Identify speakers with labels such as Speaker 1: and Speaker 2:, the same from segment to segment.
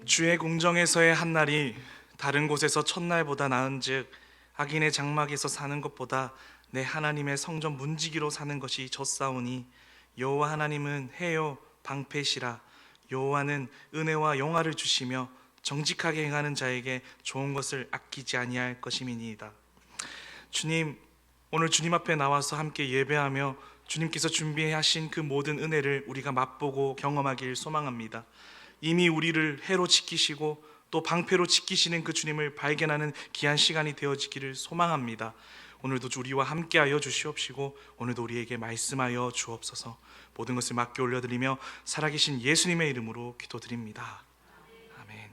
Speaker 1: 주의 공정에서의 한 날이 다른 곳에서 첫날보다 나은즉 악인의 장막에서 사는 것보다 내 하나님의 성전 문지기로 사는 것이 좋사오니 여호와 하나님은 해요 방패시라. 여호와는 은혜와 영화를 주시며 정직하게 행하는 자에게 좋은 것을 아끼지 아니할 것임이니이다. 주님, 오늘 주님 앞에 나와서 함께 예배하며 주님께서 준비하신 그 모든 은혜를 우리가 맛보고 경험하길 소망합니다. 이미 우리를 해로 지키시고 또 방패로 지키시는 그 주님을 발견하는 귀한 시간이 되어지기를 소망합니다. 오늘도 우리와 함께하여 주시옵시고 오늘도 우리에게 말씀하여 주옵소서. 모든 것을 맡겨 올려드리며 살아계신 예수님의 이름으로 기도드립니다. 아멘.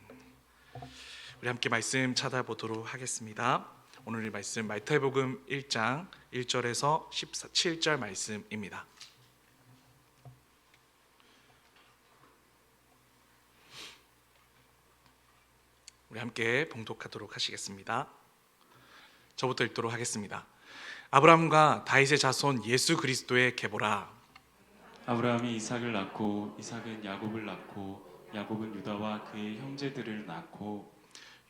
Speaker 1: 우리 함께 말씀 찾아보도록 하겠습니다. 오늘의 말씀 마태복음 1장 1절에서 17절 말씀입니다. 우리 함께 봉독하도록 하시겠습니다. 저부터 읽도록 하겠습니다. 아브라함과 다윗의 자손 예수 그리스도의 계보라.
Speaker 2: 아브라함이 이삭을 낳고 이삭은 야곱을 낳고 야곱은 유다와 그의 형제들을 낳고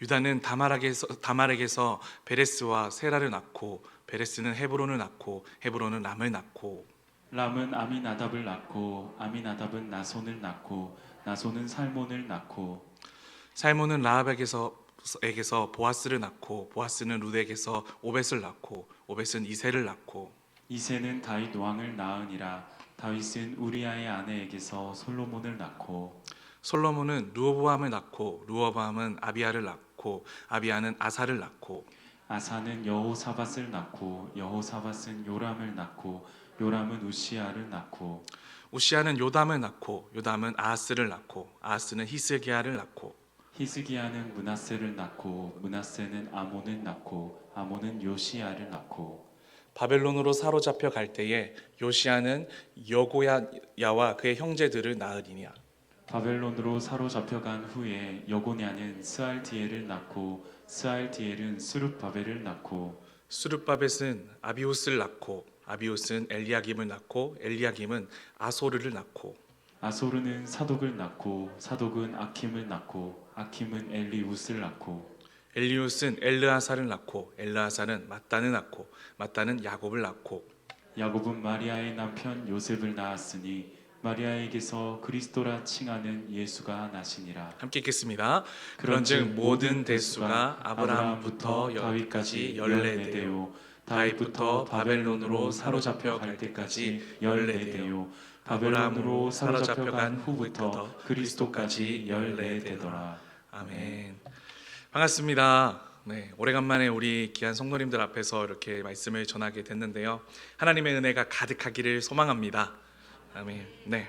Speaker 1: 유다는 다말에게서 베레스와 세라를 낳고 베레스는 헤브론을 낳고 헤브론은 람을 낳고
Speaker 2: 람은 아미나답을 낳고 아미나답은 나손을 낳고 나손은 살몬을 낳고
Speaker 1: 살몬은 라합에게서 보아스를 낳고 보아스는 룻에게서 오벳을 낳고 오벳은 이새를 낳고
Speaker 2: 이새는 다윗 왕을 낳으니라. 다윗은 우리아의 아내에게서 솔로몬을 낳고
Speaker 1: 솔로몬은 르호보암을 낳고 르호보암은 아비야를 낳고 아비야는 아사를 낳고
Speaker 2: 아사는 여호사밧을 낳고 여호사밧은 요람을 낳고 요람은 우시아를 낳고
Speaker 1: 우시아는 요담을 낳고 요담은 아하스를 낳고 아하스는 히스기야를 낳고
Speaker 2: 히스기야는 므낫세를 낳고 므낫세는 아몬을 낳고 아몬은 요시야를 낳고
Speaker 1: 바벨론으로 사로잡혀 갈 때에 요시아는 여고야와 그의 형제들을 낳으리니라.
Speaker 2: 바벨론으로 사로잡혀간 후에 여고냐는 스알디엘을 낳고 스알디엘은 수룹바벨을 낳고
Speaker 1: 수룹바벳은 아비우스를 낳고 아비우스는 엘리야김을 낳고 엘리야김은 아소르를 낳고
Speaker 2: 아소르는 사독을 낳고 사독은 아킴을 낳고 아킴은 엘리우스를 낳고
Speaker 1: 엘리우스는 엘르아사를 낳고 엘르아사는 mat단을 낳고 mat단은 야곱을 낳고
Speaker 2: 야곱은 마리아의 남편 요셉을 낳았으니 마리아에게서 그리스도라 칭하는 예수가 나시니라.
Speaker 1: 함께 읽겠습니다. 그런즉 모든 대수가 아브라함부터 다윗까지 14대요 다윗부터 바벨론으로 사로잡혀 갈 때까지 14대요 바벨론으로 사로잡혀간 후부터 그리스도까지 14대더라. 아멘. 반갑습니다. 네, 오래간만에 우리 귀한 성도님들 앞에서 이렇게 말씀을 전하게 됐는데요. 하나님의 은혜가 가득하기를 소망합니다. 아멘. 네.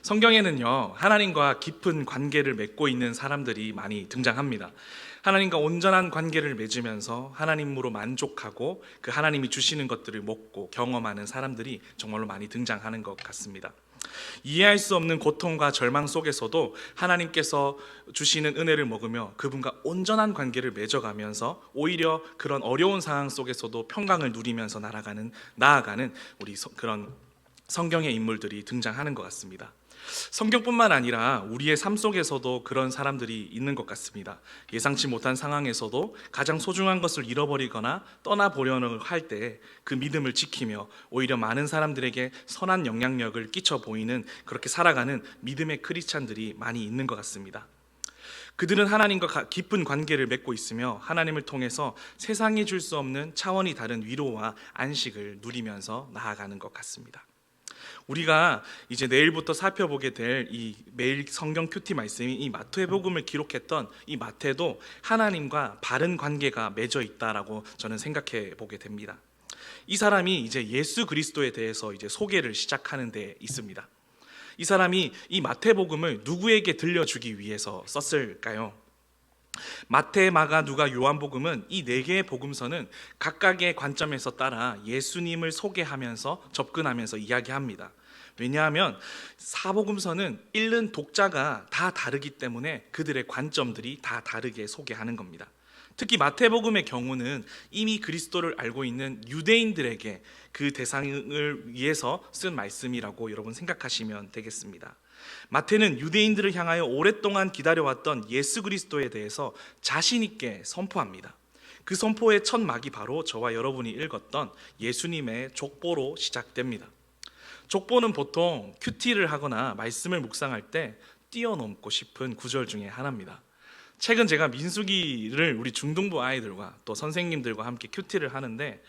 Speaker 1: 성경에는요, 하나님과 깊은 관계를 맺고 있는 사람들이 많이 등장합니다. 하나님과 온전한 관계를 맺으면서 하나님으로 만족하고 그 하나님이 주시는 것들을 먹고 경험하는 사람들이 정말로 많이 등장하는 것 같습니다. 이해할 수 없는 고통과 절망 속에서도 하나님께서 주시는 은혜를 먹으며 그분과 온전한 관계를 맺어가면서 오히려 그런 어려운 상황 속에서도 평강을 누리면서 나아가는 우리 그런 성경의 인물들이 등장하는 것 같습니다. 성경뿐만 아니라 우리의 삶 속에서도 그런 사람들이 있는 것 같습니다. 예상치 못한 상황에서도 가장 소중한 것을 잃어버리거나 떠나보려는 할 때 그 믿음을 지키며 오히려 많은 사람들에게 선한 영향력을 끼쳐 보이는 그렇게 살아가는 믿음의 크리스찬들이 많이 있는 것 같습니다. 그들은 하나님과 깊은 관계를 맺고 있으며 하나님을 통해서 세상이 줄 수 없는 차원이 다른 위로와 안식을 누리면서 나아가는 것 같습니다. 우리가 이제 내일부터 살펴보게 될 이 매일 성경 큐티 말씀이 이 마태복음을 기록했던 이 마태도 하나님과 바른 관계가 맺어 있다라고 저는 생각해 보게 됩니다. 이 사람이 이제 예수 그리스도에 대해서 이제 소개를 시작하는 데 있습니다. 이 사람이 이 마태복음을 누구에게 들려주기 위해서 썼을까요? 마태, 마가, 누가, 요한복음은 이 네 개의 복음서는 각각의 관점에서 따라 예수님을 소개하면서 접근하면서 이야기합니다. 왜냐하면 사복음서는 읽는 독자가 다 다르기 때문에 그들의 관점들이 다 다르게 소개하는 겁니다.
Speaker 3: 특히 마태복음의 경우는 이미 그리스도를 알고 있는 유대인들에게 그 대상을 위해서 쓴 말씀이라고 여러분 생각하시면 되겠습니다. 마태는 유대인들을 향하여 오랫동안 기다려왔던 예수 그리스도에 대해서 자신 있게 선포합니다. 그 선포의 첫 막이 바로 저와 여러분이 읽었던 예수님의 족보로 시작됩니다. 족보는 보통 큐티를 하거나 말씀을 묵상할 때 뛰어넘고 싶은 구절 중에 하나입니다. 최근 제가 민수기를 우리 중등부 아이들과 또 선생님들과 함께 큐티를 하는데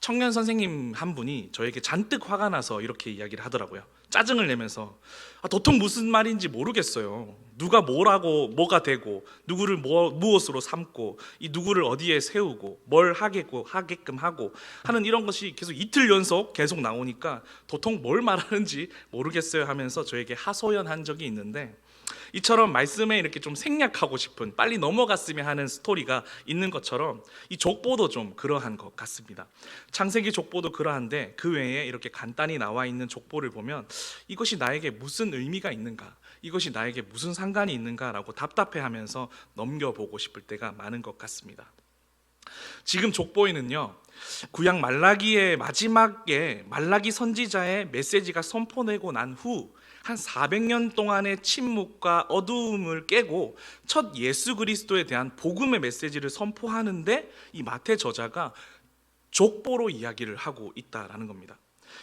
Speaker 3: 청년 선생님 한 분이 저에게 잔뜩 화가 나서 이렇게 이야기를 하더라고요. 짜증을 내면서 도통 무슨 말인지 모르겠어요. 누가 뭐라고 뭐가 되고 누구를 무엇으로 삼고 이 누구를 어디에 세우고 뭘 하게끔 하고 하는 이런 것이 계속 이틀 연속 계속 나오니까 도통 뭘 말하는지 모르겠어요 하면서 저에게 하소연한 적이 있는데, 이처럼 말씀에 이렇게 좀 생략하고 싶은, 빨리 넘어갔으면 하는 스토리가 있는 것처럼 이 족보도 좀 그러한 것 같습니다. 창세기 족보도 그러한데 그 외에 이렇게 간단히 나와 있는 족보를 보면 이것이 나에게 무슨 의미가 있는가, 이것이 나에게 무슨 상관이 있는가라고 답답해하면서 넘겨보고 싶을 때가 많은 것 같습니다. 지금 족보에는요, 구약 말라기의 마지막에 말라기 선지자의 메시지가 선포되고 난 후 한 400년 동안의 침묵과 어두움을 깨고 첫 예수 그리스도에 대한 복음의 메시지를 선포하는데 이 마태 저자가 족보로 이야기를 하고 있다라는 겁니다.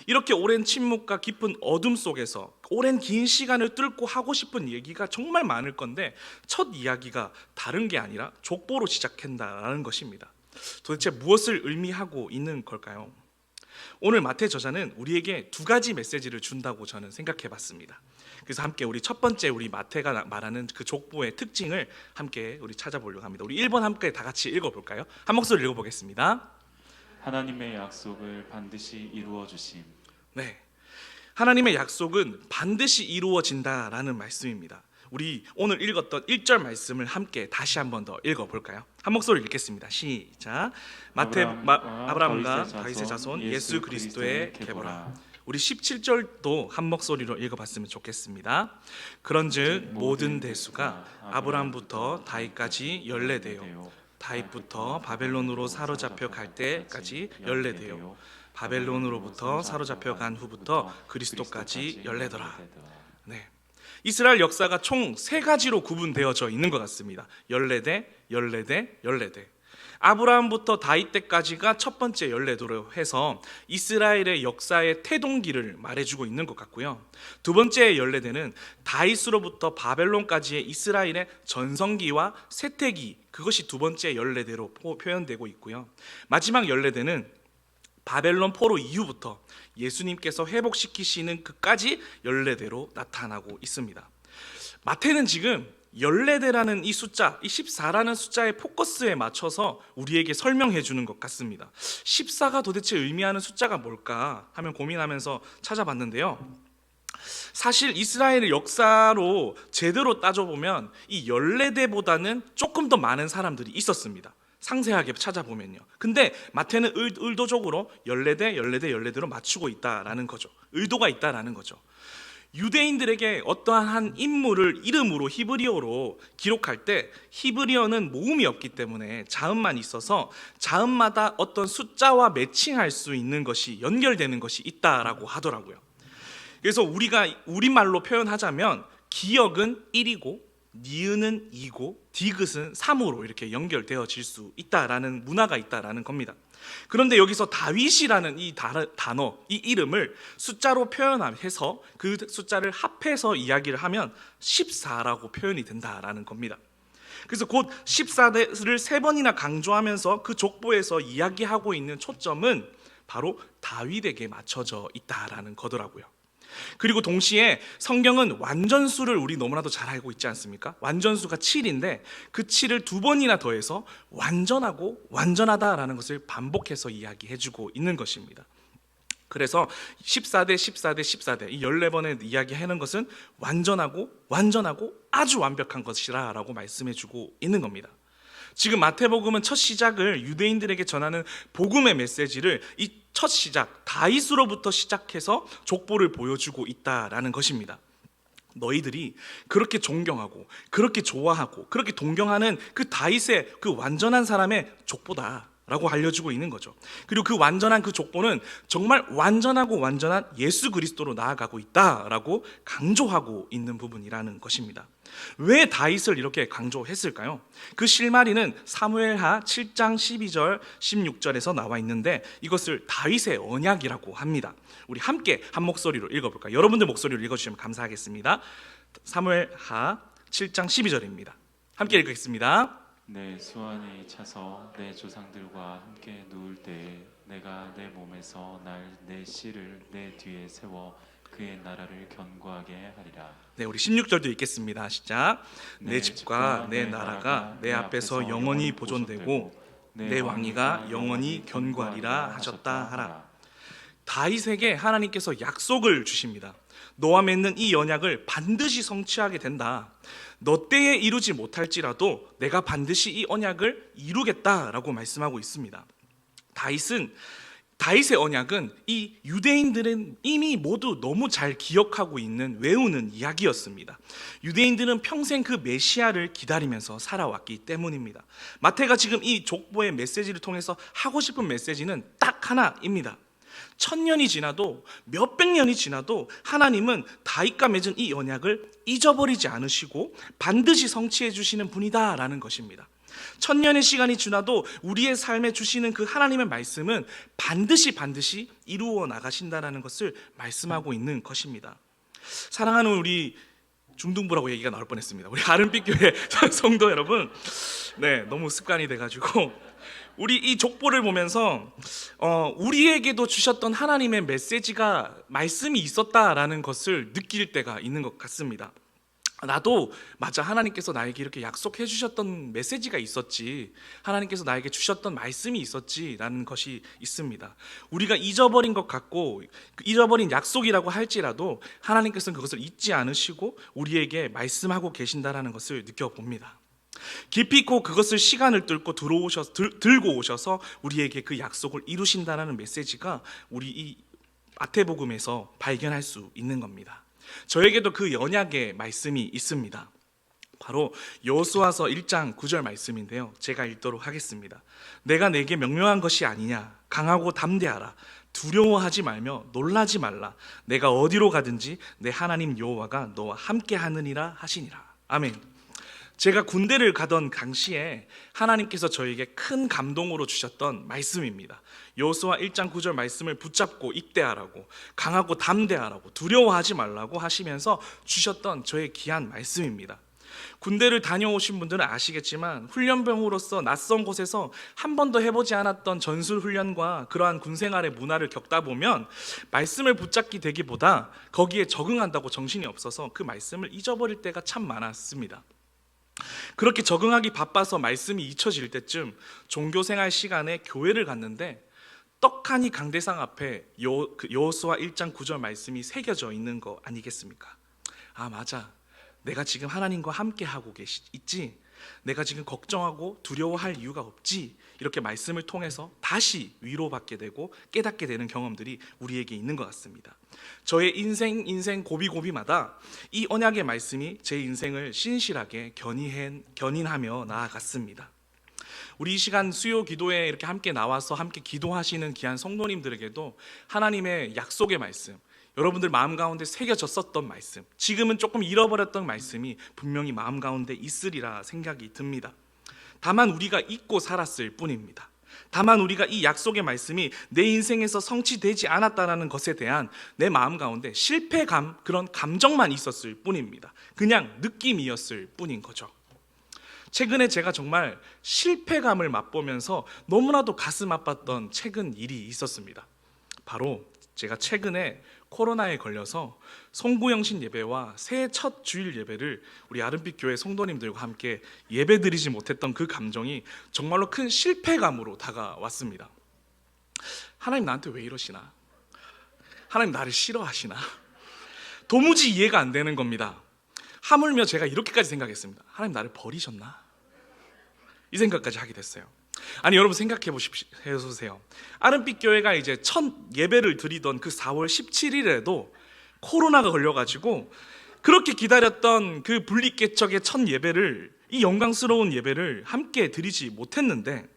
Speaker 3: 이렇게 오랜 침묵과 깊은 어둠 속에서 오랜 긴 시간을 뚫고 하고 싶은 얘기가 정말 많을 건데 첫 이야기가 다른 게 아니라 족보로 시작한다라는 것입니다. 도대체 무엇을 의미하고 있는 걸까요? 오늘 마태 저자는 우리에게 두 가지 메시지를 준다고 저는 생각해 봤습니다. 그래서 함께 우리 첫 번째 우리 마태가 말하는 그 족보의 특징을 함께 우리 찾아보려고 합니다. 우리 1번 함께 다 같이 읽어볼까요? 한 목소리 읽어보겠습니다.
Speaker 2: 하나님의 약속을 반드시 이루어 주심.
Speaker 3: 네, 하나님의 약속은 반드시 이루어진다라는 말씀입니다. 우리 오늘 읽었던 1절 말씀을 함께 다시 한 번 더 읽어볼까요? 한 목소리 읽겠습니다. 시작. 아브라함과 다윗의 자손 예수 그리스도의 계보라. 우리 17절도 한 목소리로 읽어봤으면 좋겠습니다. 그런즉 모든 대수가 아브라함부터 다윗까지 연례되어 다윗부터 바벨론으로 사로잡혀 갈 때까지 연례되어 바벨론으로부터 사로잡혀 간 후부터 그리스도까지 연례더라. 네, 이스라엘 역사가 총 세 가지로 구분되어져 있는 것 같습니다. 연례대, 연례대, 연례대. 아브라함부터 다윗 때까지가 첫 번째 연례도로 해서 이스라엘의 역사의 태동기를 말해주고 있는 것 같고요. 두 번째 연례대는 다윗으로부터 바벨론까지의 이스라엘의 전성기와 쇠퇴기, 그것이 두 번째 연례대로 표현되고 있고요. 마지막 연례대는 바벨론 포로 이후부터 예수님께서 회복시키시는 그까지 연례대로 나타나고 있습니다. 마태는 지금 연례대라는 이 숫자, 이 14라는 숫자의 포커스에 맞춰서 우리에게 설명해 주는 것 같습니다. 14가 도대체 의미하는 숫자가 뭘까 하면 고민하면서 찾아봤는데요, 사실 이스라엘의 역사로 제대로 따져보면 이 연례대보다는 조금 더 많은 사람들이 있었습니다. 상세하게 찾아보면요. 근데 마태는 의도적으로 연례대로 맞추고 있다라는 거죠. 의도가 있다라는 거죠. 유대인들에게 어떠한 한 인물을 이름으로 히브리어로 기록할 때 히브리어는 모음이 없기 때문에 자음만 있어서 자음마다 어떤 숫자와 매칭할 수 있는 것이, 연결되는 것이 있다라고 하더라고요. 그래서 우리가 우리말로 표현하자면 기역은 1이고 니은은 2고 디귿은 3으로 이렇게 연결되어질 수 있다라는 문화가 있다라는 겁니다. 그런데 여기서 다윗이라는 이 단어, 이 이름을 숫자로 표현해서 그 숫자를 합해서 이야기를 하면 14라고 표현이 된다라는 겁니다. 그래서 곧 14를 세 번이나 강조하면서 그 족보에서 이야기하고 있는 초점은 바로 다윗에게 맞춰져 있다라는 거더라고요. 그리고 동시에 성경은 완전수를 우리 너무나도 잘 알고 있지 않습니까? 완전수가 7인데 그 7을 두 번이나 더해서 완전하고 완전하다라는 것을 반복해서 이야기해주고 있는 것입니다. 그래서 14대 14대 14대 이 14번에 이야기하는 것은 완전하고 아주 완벽한 것이라 라고 말씀해주고 있는 겁니다. 지금 마태복음은 첫 시작을 유대인들에게 전하는 복음의 메시지를 이 첫 시작 다윗으로부터 시작해서 족보를 보여주고 있다라는 것입니다. 너희들이 그렇게 존경하고 그렇게 좋아하고 그렇게 동경하는 그 다윗의 그 완전한 사람의 족보다 라고 알려주고 있는 거죠. 그리고 그 완전한 그 족보는 정말 완전하고 완전한 예수 그리스도로 나아가고 있다라고 강조하고 있는 부분이라는 것입니다. 왜 다윗을 이렇게 강조했을까요? 그 실마리는 사무엘하 7장 12절 16절에서 나와 있는데 이것을 다윗의 언약이라고 합니다. 우리 함께 한 목소리로 읽어볼까요? 여러분들 목소리로 읽어주시면 감사하겠습니다. 사무엘하 7장 12절입니다. 함께 읽겠습니다.
Speaker 2: 내 수완에 차서 내 조상들과 함께 누울 때에 내가 내 몸에서 날 내 씨를 내 뒤에 세워 그의 나라를 견고하게 하리라.
Speaker 3: 네, 우리 16절도 읽겠습니다. 시작. 내 집과 내 나라가 내 앞에서 영원히 보존되고 내 왕위가 영원히 견고하리라 하셨다 하라. 다윗에게 하나님께서 약속을 주십니다. 너와 맺는 이 언약을 반드시 성취하게 된다. 너 때에 이루지 못할지라도 내가 반드시 이 언약을 이루겠다라고 말씀하고 있습니다. 다윗의 언약은 이 유대인들은 이미 모두 너무 잘 기억하고 있는 외우는 이야기였습니다. 유대인들은 평생 그 메시아를 기다리면서 살아왔기 때문입니다. 마태가 지금 이 족보의 메시지를 통해서 하고 싶은 메시지는 딱 하나입니다. 1000년이 지나도 몇백 년이 지나도 하나님은 다윗과 맺은 이 언약을 잊어버리지 않으시고 반드시 성취해 주시는 분이다라는 것입니다. 1000년의 시간이 지나도 우리의 삶에 주시는 그 하나님의 말씀은 반드시 이루어 나가신다라는 것을 말씀하고 있는 것입니다. 사랑하는 우리 중등부라고 얘기가 나올 뻔했습니다. 우리 아름빛 교회 성도 여러분, 네, 너무 습관이 돼가지고 우리 이 족보를 보면서 우리에게도 주셨던 하나님의 메시지가 말씀이 있었다라는 것을 느낄 때가 있는 것 같습니다. 나도 맞아, 하나님께서 나에게 이렇게 약속해 주셨던 메시지가 있었지, 하나님께서 나에게 주셨던 말씀이 있었지라는 것이 있습니다. 우리가 잊어버린 것 같고 잊어버린 약속이라고 할지라도 하나님께서는 그것을 잊지 않으시고 우리에게 말씀하고 계신다라는 것을 느껴봅니다. 깊이 있고 그것을 시간을 뚫고 들고 오셔서 우리에게 그 약속을 이루신다라는 메시지가 우리 이 마태복음에서 발견할 수 있는 겁니다. 저에게도 그 언약의 말씀이 있습니다. 바로 여호수아서 1장 9절 말씀인데요, 제가 읽도록 하겠습니다. 내가 내게 명령한 것이 아니냐, 강하고 담대하라, 두려워하지 말며 놀라지 말라, 내가 어디로 가든지 내 하나님 여호와가 너와 함께 하느니라 하시니라. 아멘. 제가 군대를 가던 당시에 하나님께서 저에게 큰 감동으로 주셨던 말씀입니다. 여호수아 1장 9절 말씀을 붙잡고 입대하라고, 강하고 담대하라고, 두려워하지 말라고 하시면서 주셨던 저의 귀한 말씀입니다. 군대를 다녀오신 분들은 아시겠지만 훈련병으로서 낯선 곳에서 한 번도 해보지 않았던 전술 훈련과 그러한 군생활의 문화를 겪다 보면 말씀을 붙잡기 되기보다 거기에 적응한다고 정신이 없어서 그 말씀을 잊어버릴 때가 참 많았습니다. 그렇게 적응하기 바빠서 말씀이 잊혀질 때쯤 종교생활 시간에 교회를 갔는데 떡하니 강대상 앞에 여호수아 1장 9절 말씀이 새겨져 있는 거 아니겠습니까? 아, 맞아, 내가 지금 하나님과 함께 하고 있지, 내가 지금 걱정하고 두려워할 이유가 없지, 이렇게 말씀을 통해서 다시 위로받게 되고 깨닫게 되는 경험들이 우리에게 있는 것 같습니다. 저의 인생 고비고비마다 이 언약의 말씀이 제 인생을 신실하게 견인하며 나아갔습니다. 우리 이 시간 수요 기도에 이렇게 함께 나와서 함께 기도하시는 귀한 성도님들에게도 하나님의 약속의 말씀, 여러분들 마음 가운데 새겨졌었던 말씀, 지금은 조금 잃어버렸던 말씀이 분명히 마음 가운데 있으리라 생각이 듭니다. 다만 우리가 잊고 살았을 뿐입니다. 다만 우리가 이 약속의 말씀이 내 인생에서 성취되지 않았다는 것에 대한 내 마음 가운데 실패감, 그런 감정만 있었을 뿐입니다. 그냥 느낌이었을 뿐인 거죠. 최근에 제가 정말 실패감을 맛보면서 너무나도 가슴 아팠던 최근 일이 있었습니다. 바로 제가 최근에 코로나에 걸려서 송구영신 예배와 새해 첫 주일 예배를 우리 아름빛 교회 성도님들과 함께 예배드리지 못했던 그 감정이 정말로 큰 실패감으로 다가왔습니다. 하나님 나한테 왜 이러시나? 하나님 나를 싫어하시나? 도무지 이해가 안 되는 겁니다. 하물며 제가 이렇게까지 생각했습니다. 하나님 나를 버리셨나? 이 생각까지 하게 됐어요. 아니, 여러분 생각해 보세요. 아름빛 교회가 이제 첫 예배를 드리던 그 4월 17일에도 코로나가 걸려가지고 그렇게 기다렸던 그 분리개척의 첫 예배를, 이 영광스러운 예배를 함께 드리지 못했는데,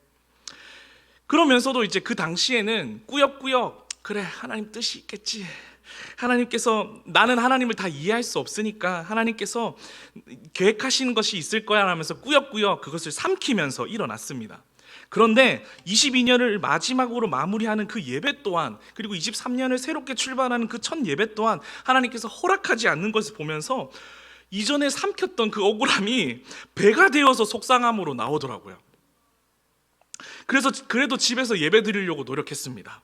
Speaker 3: 그러면서도 이제 그 당시에는 꾸역꾸역 그래 하나님 뜻이 있겠지, 하나님께서, 나는 하나님을 다 이해할 수 없으니까 하나님께서 계획하시는 것이 있을 거야 하면서 꾸역꾸역 그것을 삼키면서 일어났습니다. 그런데 22년을 마지막으로 마무리하는 그 예배 또한, 그리고 23년을 새롭게 출발하는 그 첫 예배 또한 하나님께서 허락하지 않는 것을 보면서 이전에 삼켰던 그 억울함이 배가 되어서 속상함으로 나오더라고요. 그래서 그래도 집에서 예배 드리려고 노력했습니다.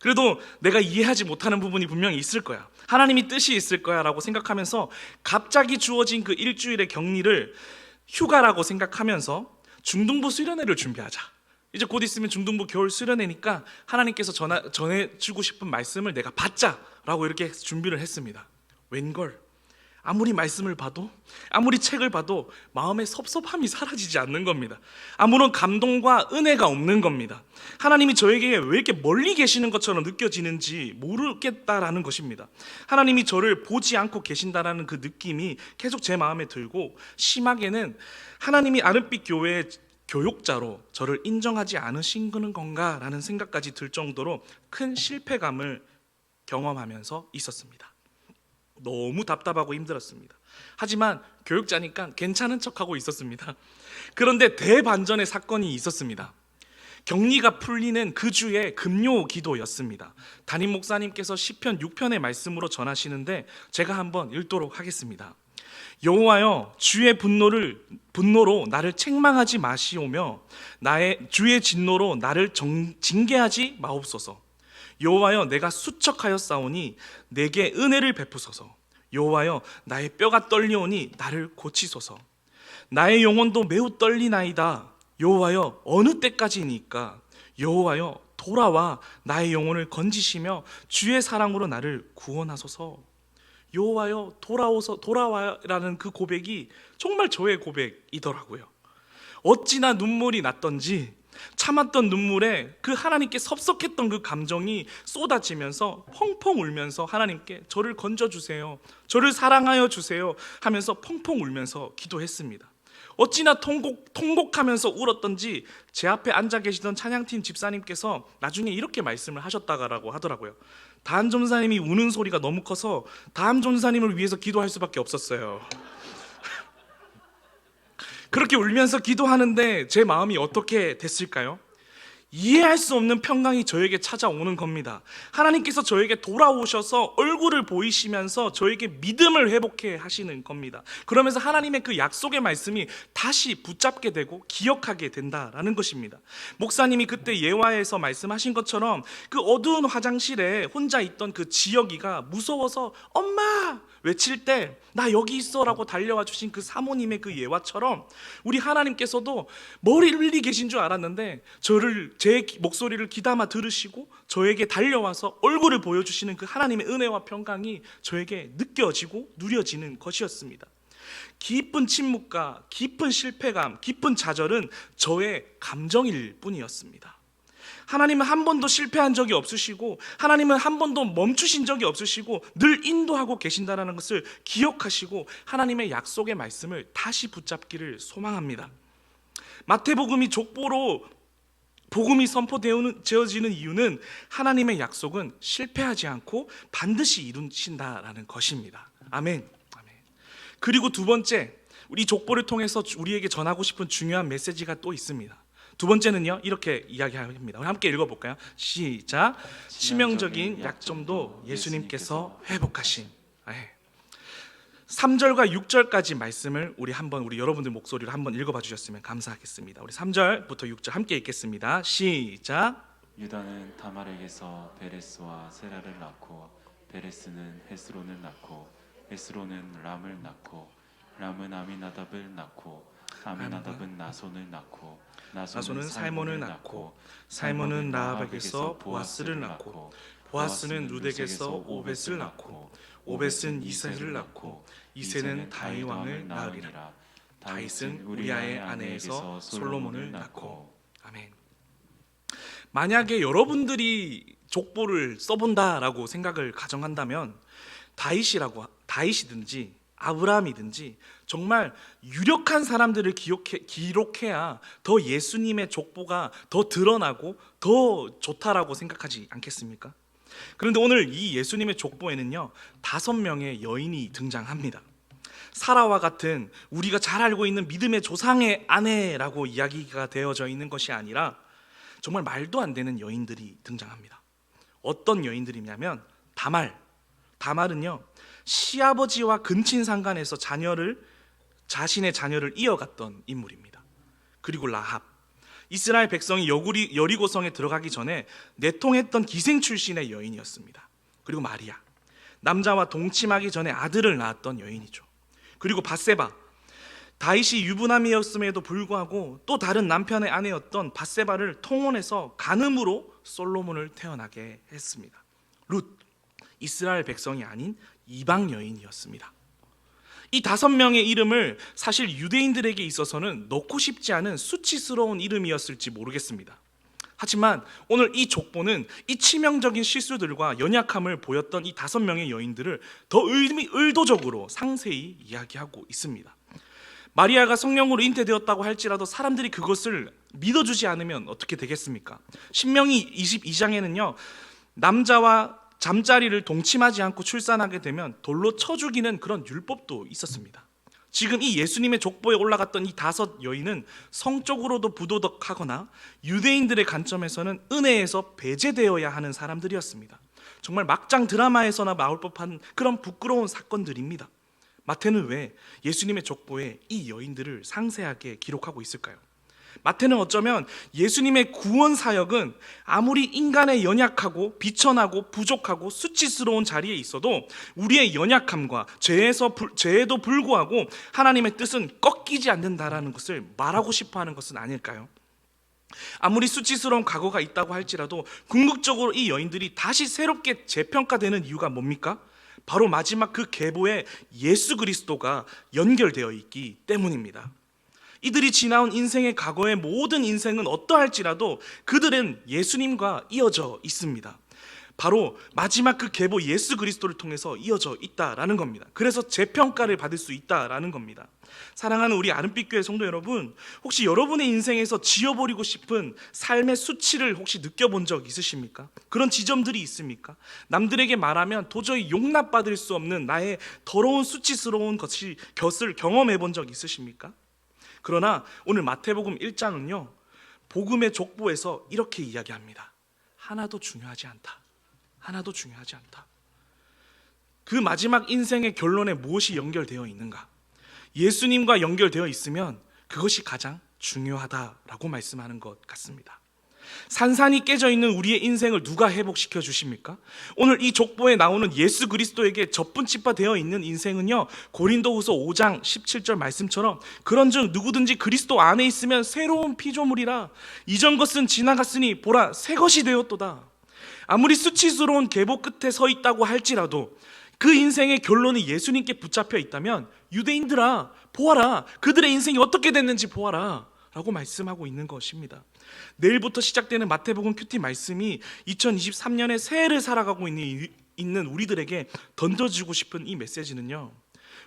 Speaker 3: 그래도 내가 이해하지 못하는 부분이 분명히 있을 거야, 하나님이 뜻이 있을 거야 라고 생각하면서 갑자기 주어진 그 일주일의 격리를 휴가라고 생각하면서 중등부 수련회를 준비하자, 이제 곧 있으면 중등부 겨울 수련회니까 하나님께서 전해주고 싶은 말씀을 내가 받자라고 이렇게 준비를 했습니다. 웬걸, 아무리 말씀을 봐도, 아무리 책을 봐도 마음의 섭섭함이 사라지지 않는 겁니다. 아무런 감동과 은혜가 없는 겁니다. 하나님이 저에게 왜 이렇게 멀리 계시는 것처럼 느껴지는지 모르겠다라는 것입니다. 하나님이 저를 보지 않고 계신다라는 그 느낌이 계속 제 마음에 들고, 심하게는 하나님이 아름빛 교회의 교육자로 저를 인정하지 않으신 건가라는 생각까지 들 정도로 큰 실패감을 경험하면서 있었습니다. 너무 답답하고 힘들었습니다. 하지만 교육자니까 괜찮은 척하고 있었습니다. 그런데 대반전의 사건이 있었습니다. 격리가 풀리는 그 주에 금요 기도였습니다. 담임 목사님께서 시편 6편의 말씀으로 전하시는데 제가 한번 읽도록 하겠습니다. 여호와여, 주의 분노로 나를 책망하지 마시오며 주의 진노로 나를 징계하지 마옵소서. 여호와여, 내가 수척하였사오니 내게 은혜를 베푸소서. 여호와여, 나의 뼈가 떨리오니 나를 고치소서. 나의 영혼도 매우 떨리나이다. 여호와여, 어느 때까지니까? 여호와여, 돌아와 나의 영혼을 건지시며 주의 사랑으로 나를 구원하소서. 여호와여, 돌아와라는 그 고백이 정말 저의 고백이더라고요. 어찌나 눈물이 났던지 참았던 눈물에 그 하나님께 섭섭했던 그 감정이 쏟아지면서 펑펑 울면서 하나님께 저를 건져주세요, 저를 사랑하여 주세요 하면서 펑펑 울면서 기도했습니다. 어찌나 통곡하면서 울었던지 제 앞에 앉아 계시던 찬양팀 집사님께서 나중에 이렇게 말씀을 하셨다고 하더라고요. 담 전사님이 우는 소리가 너무 커서 담 전사님을 위해서 기도할 수밖에 없었어요. 그렇게 울면서 기도하는데 제 마음이 어떻게 됐을까요? 이해할 수 없는 평강이 저에게 찾아오는 겁니다. 하나님께서 저에게 돌아오셔서 얼굴을 보이시면서 저에게 믿음을 회복해 하시는 겁니다. 그러면서 하나님의 그 약속의 말씀이 다시 붙잡게 되고 기억하게 된다라는 것입니다. 목사님이 그때 예화에서 말씀하신 것처럼 그 어두운 화장실에 혼자 있던 그 지혁이가 무서워서 엄마 외칠 때 나 여기 있어 라고 달려와 주신 그 사모님의 그 예화처럼 우리 하나님께서도 멀리 계신 줄 알았는데 제 목소리를 귀담아 들으시고 저에게 달려와서 얼굴을 보여주시는 그 하나님의 은혜와 평강이 저에게 느껴지고 누려지는 것이었습니다. 깊은 침묵과 깊은 실패감, 깊은 좌절은 저의 감정일 뿐이었습니다. 하나님은 한 번도 실패한 적이 없으시고 하나님은 한 번도 멈추신 적이 없으시고 늘 인도하고 계신다는 것을 기억하시고 하나님의 약속의 말씀을 다시 붙잡기를 소망합니다. 마태복음이 족보로 복음이 선포되어지는 이유는 하나님의 약속은 실패하지 않고 반드시 이루신다라는 것입니다. 아멘. 그리고 두 번째, 우리 족보를 통해서 우리에게 전하고 싶은 중요한 메시지가 또 있습니다. 두 번째는요, 이렇게 이야기합니다. 우리 함께 읽어볼까요? 시작. 치명적인 약점도 예수님께서 회복하신. 3절과 6절까지 말씀을 우리 여러분들 목소리로 한번 읽어봐 주셨으면 감사하겠습니다. 우리 3절부터 6절 함께 읽겠습니다. 시작.
Speaker 2: 유다는 다말에게서 베레스와 세라를 낳고 베레스는 헤스론을 낳고 헤스론은 람을 낳고 람은 아미나답을 낳고 아미나답은 나손을 낳고 나손은 살몬을 낳고 살몬은 라합에게서 보아스를 낳고 보아스는 룻에게서 오벳을 낳고 오벳은 이새를 낳고 이새는 다윗 왕을 낳으리라. 다윗은 우리아의 아내에서 솔로몬을 낳고.
Speaker 3: 아멘. 만약에 여러분들이 족보를 써본다라고 생각을 가정한다면 다윗이든지 아브라함이든지 정말 유력한 사람들을 기록해야 더 예수님의 족보가 더 드러나고 더 좋다라고 생각하지 않겠습니까? 그런데 오늘 이 예수님의 족보에는요 5명의 여인이 등장합니다. 사라와 같은 우리가 잘 알고 있는 믿음의 조상의 아내라고 이야기가 되어져 있는 것이 아니라 정말 말도 안 되는 여인들이 등장합니다. 어떤 여인들이냐면 다말은요 시아버지와 근친상간에서 자신의 자녀를 이어갔던 인물입니다. 그리고 라합, 이스라엘 백성이 여리고성에 들어가기 전에 내통했던 기생 출신의 여인이었습니다. 그리고 마리아, 남자와 동침하기 전에 아들을 낳았던 여인이죠. 그리고 밧세바, 다윗이 유부남이었음에도 불구하고 또 다른 남편의 아내였던 밧세바를 통혼해서 간음으로 솔로몬을 태어나게 했습니다. 룻, 이스라엘 백성이 아닌 이방 여인이었습니다. 이 5명의 이름을 사실 유대인들에게 있어서는 넣고 싶지 않은 수치스러운 이름이었을지 모르겠습니다. 하지만 오늘 이 족보는 이 치명적인 실수들과 연약함을 보였던 이 5명의 여인들을 더 의도적으로 상세히 이야기하고 있습니다. 마리아가 성령으로 잉태되었다고 할지라도 사람들이 그것을 믿어주지 않으면 어떻게 되겠습니까? 신명기 22장에는요 남자와 잠자리를 동침하지 않고 출산하게 되면 돌로 쳐 죽이는 그런 율법도 있었습니다. 지금 이 예수님의 족보에 올라갔던 이 5 여인은 성적으로도 부도덕하거나 유대인들의 관점에서는 은혜에서 배제되어야 하는 사람들이었습니다. 정말 막장 드라마에서나 나올 법한 그런 부끄러운 사건들입니다. 마태는 왜 예수님의 족보에 이 여인들을 상세하게 기록하고 있을까요? 마태는 어쩌면 예수님의 구원 사역은 아무리 인간의 연약하고 비천하고 부족하고 수치스러운 자리에 있어도 우리의 연약함과 죄에도 불구하고 하나님의 뜻은 꺾이지 않는다라는 것을 말하고 싶어 하는 것은 아닐까요? 아무리 수치스러운 과거가 있다고 할지라도 궁극적으로 이 여인들이 다시 새롭게 재평가되는 이유가 뭡니까? 바로 마지막 그 계보에 예수 그리스도가 연결되어 있기 때문입니다. 이들이 지나온 인생의 과거의 모든 인생은 어떠할지라도 그들은 예수님과 이어져 있습니다. 바로 마지막 그 계보 예수 그리스도를 통해서 이어져 있다라는 겁니다. 그래서 재평가를 받을 수 있다라는 겁니다. 사랑하는 우리 아름빛교회 성도 여러분, 혹시 여러분의 인생에서 지워버리고 싶은 삶의 수치를 혹시 느껴본 적 있으십니까? 그런 지점들이 있습니까? 남들에게 말하면 도저히 용납받을 수 없는 나의 더러운 수치스러운 것을 경험해 본 적 있으십니까? 그러나 오늘 마태복음 1장은요 복음의 족보에서 이렇게 이야기합니다. 하나도 중요하지 않다. 하나도 중요하지 않다. 그 마지막 인생의 결론에 무엇이 연결되어 있는가? 예수님과 연결되어 있으면 그것이 가장 중요하다라고 말씀하는 것 같습니다. 산산이 깨져 있는 우리의 인생을 누가 회복시켜 주십니까? 오늘 이 족보에 나오는 예수 그리스도에게 접붙집화되어 있는 인생은요 고린도후서 5장 17절 말씀처럼 그런즉 누구든지 그리스도 안에 있으면 새로운 피조물이라 이전 것은 지나갔으니 보라 새 것이 되었도다. 아무리 수치스러운 계보 끝에 서 있다고 할지라도 그 인생의 결론이 예수님께 붙잡혀 있다면 유대인들아 보아라, 그들의 인생이 어떻게 됐는지 보아라 라고 말씀하고 있는 것입니다. 내일부터 시작되는 마태복음 큐티 말씀이 2023년에 새해를 살아가고 있는 우리들에게 던져주고 싶은 이 메시지는요,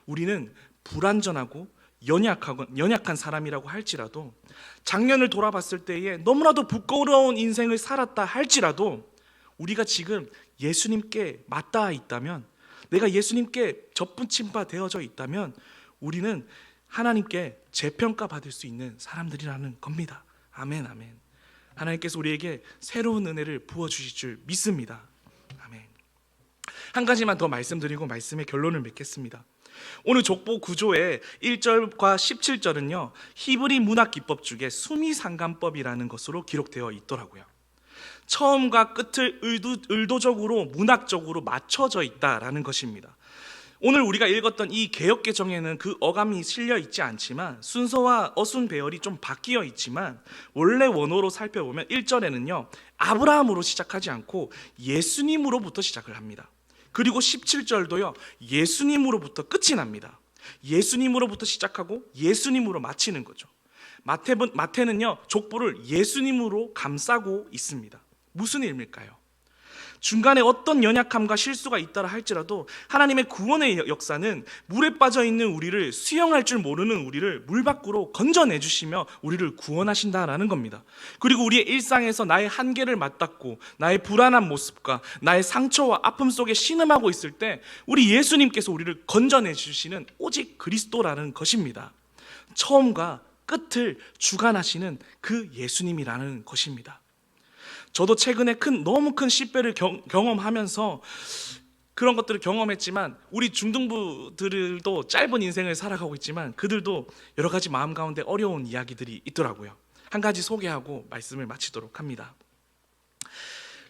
Speaker 3: 우리는 불완전하고 연약한 사람이라고 할지라도, 작년을 돌아봤을 때에 너무나도 부끄러운 인생을 살았다 할지라도, 우리가 지금 예수님께 맞닿아 있다면, 내가 예수님께 접붙임바 되어져 있다면 우리는 하나님께 재평가 받을 수 있는 사람들이라는 겁니다. 아멘, 아멘. 하나님께서 우리에게 새로운 은혜를 부어주실 줄 믿습니다. 아멘. 한 가지만 더 말씀드리고 말씀의 결론을 맺겠습니다. 오늘 족보 구조의 1절과 17절은요 히브리 문학 기법 중에 수미상관법이라는 것으로 기록되어 있더라고요. 처음과 끝을 의도적으로 문학적으로 맞춰져 있다라는 것입니다. 오늘 우리가 읽었던 이 개역개정에는 그 어감이 실려 있지 않지만 순서와 어순 배열이 좀 바뀌어 있지만 원래 원어로 살펴보면 1절에는요 아브라함으로 시작하지 않고 예수님으로부터 시작을 합니다. 그리고 17절도요 예수님으로부터 끝이 납니다. 예수님으로부터 시작하고 예수님으로 마치는 거죠. 마태는요 족보를 예수님으로 감싸고 있습니다. 무슨 의미일까요? 중간에 어떤 연약함과 실수가 있다라 할지라도 하나님의 구원의 역사는 물에 빠져 있는 우리를, 수영할 줄 모르는 우리를 물 밖으로 건져내 주시며 우리를 구원하신다라는 겁니다. 그리고 우리의 일상에서 나의 한계를 맞닿고 나의 불안한 모습과 나의 상처와 아픔 속에 신음하고 있을 때 우리 예수님께서 우리를 건져내 주시는 오직 그리스도라는 것입니다. 처음과 끝을 주관하시는 그 예수님이라는 것입니다. 저도 최근에 너무 큰 시배를 경험하면서 그런 것들을 경험했지만, 우리 중등부들도 짧은 인생을 살아가고 있지만 그들도 여러 가지 마음 가운데 어려운 이야기들이 있더라고요. 한 가지 소개하고 말씀을 마치도록 합니다.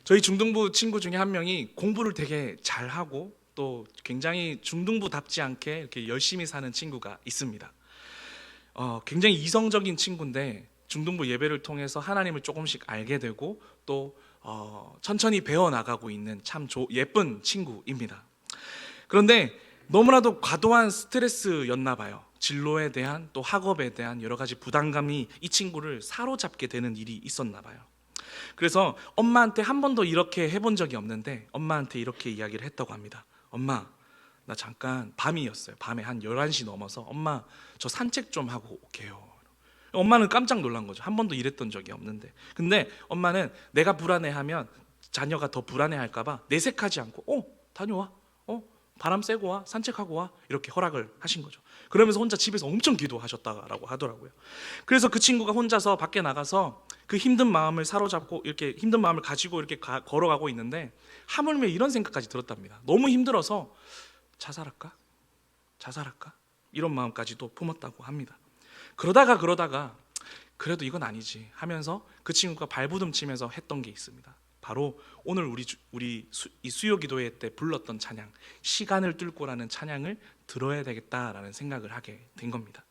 Speaker 3: 저희 중등부 친구 중에 한 명이 공부를 되게 잘하고 또 굉장히 중등부답지 않게 이렇게 열심히 사는 친구가 있습니다. 굉장히 이성적인 친구인데 중등부 예배를 통해서 하나님을 조금씩 알게 되고 또 천천히 배워나가고 있는 참 예쁜 친구입니다. 그런데 너무나도 과도한 스트레스였나 봐요. 진로에 대한 또 학업에 대한 여러 가지 부담감이 이 친구를 사로잡게 되는 일이 있었나 봐요. 그래서 엄마한테 한 번도 이렇게 해본 적이 없는데 엄마한테 이렇게 이야기를 했다고 합니다. 엄마, 나 잠깐, 밤이었어요. 밤에 한 11시 넘어서 엄마, 저 산책 좀 하고 올게요. 엄마는 깜짝 놀란 거죠. 한 번도 이랬던 적이 없는데. 근데 엄마는 내가 불안해하면 자녀가 더 불안해할까 봐 내색하지 않고 다녀와, 바람 쐬고 와, 산책하고 와, 이렇게 허락을 하신 거죠. 그러면서 혼자 집에서 엄청 기도하셨다고 하더라고요. 그래서 그 친구가 혼자서 밖에 나가서 그 힘든 마음을 사로잡고 이렇게 힘든 마음을 가지고 이렇게 걸어가고 있는데 하물며 이런 생각까지 들었답니다. 너무 힘들어서 자살할까? 이런 마음까지도 품었다고 합니다. 그러다가 그래도 이건 아니지 하면서 그 친구가 발부둥치면서 했던 게 있습니다. 바로 오늘 우리 이 수요 기도회 때 불렀던 찬양, 시간을 뚫고라는 찬양을 들어야 되겠다라는 생각을 하게 된 겁니다.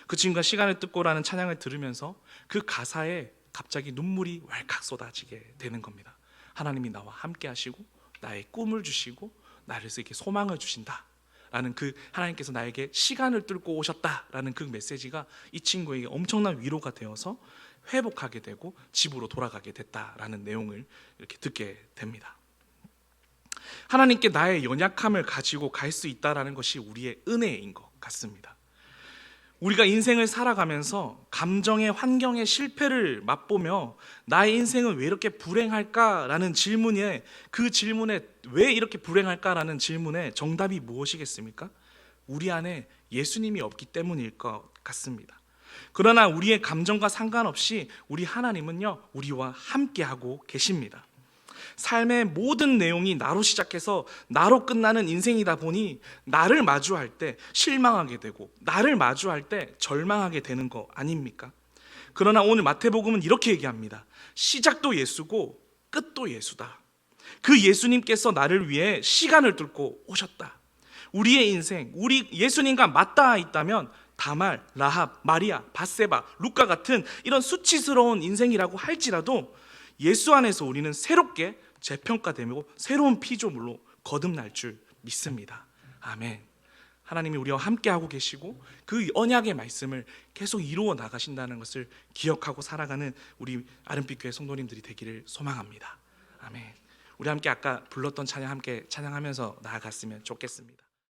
Speaker 3: 그 친구가 시간을 뚫고라는 찬양을 들으면서 그 가사에 갑자기 눈물이 왈칵 쏟아지게 되는 겁니다. 하나님이 나와 함께 하시고 나의 꿈을 주시고 나를 이렇게 소망을 주신다 라는 그 하나님께서 나에게 시간을 뚫고 오셨다라는 그 메시지가 이 친구에게 엄청난 위로가 되어서 회복하게 되고 집으로 돌아가게 됐다라는 내용을 이렇게 듣게 됩니다. 하나님께 나의 연약함을 가지고 갈 수 있다라는 것이 우리의 은혜인 것 같습니다. 우리가 인생을 살아가면서 감정의 환경의 실패를 맛보며 나의 인생은 왜 이렇게 불행할까라는 질문에, 그 질문에 왜 이렇게 불행할까라는 질문에 정답이 무엇이겠습니까? 우리 안에 예수님이 없기 때문일 것 같습니다. 그러나 우리의 감정과 상관없이 우리 하나님은요, 우리와 함께하고 계십니다. 삶의 모든 내용이 나로 시작해서 나로 끝나는 인생이다 보니 나를 마주할 때 실망하게 되고 나를 마주할 때 절망하게 되는 거 아닙니까? 그러나 오늘 마태복음은 이렇게 얘기합니다. 시작도 예수고 끝도 예수다. 그 예수님께서 나를 위해 시간을 뚫고 오셨다. 우리의 인생, 우리 예수님과 맞닿아 있다면 다말, 라합, 마리아, 밧세바, 루카 같은 이런 수치스러운 인생이라고 할지라도 예수 안에서 우리는 새롭게 재평가되고 새로운 피조물로 거듭날 줄 믿습니다. 아멘. 하나님이 우리와 함께하고 계시고 그 언약의 말씀을 계속 이루어 나가신다는 것을 기억하고 살아가는 우리 아름빛 교회 성도님들이 되기를 소망합니다. 아멘. 우리 함께 아까 불렀던 찬양 함께 찬양하면서 나아갔으면 좋겠습니다.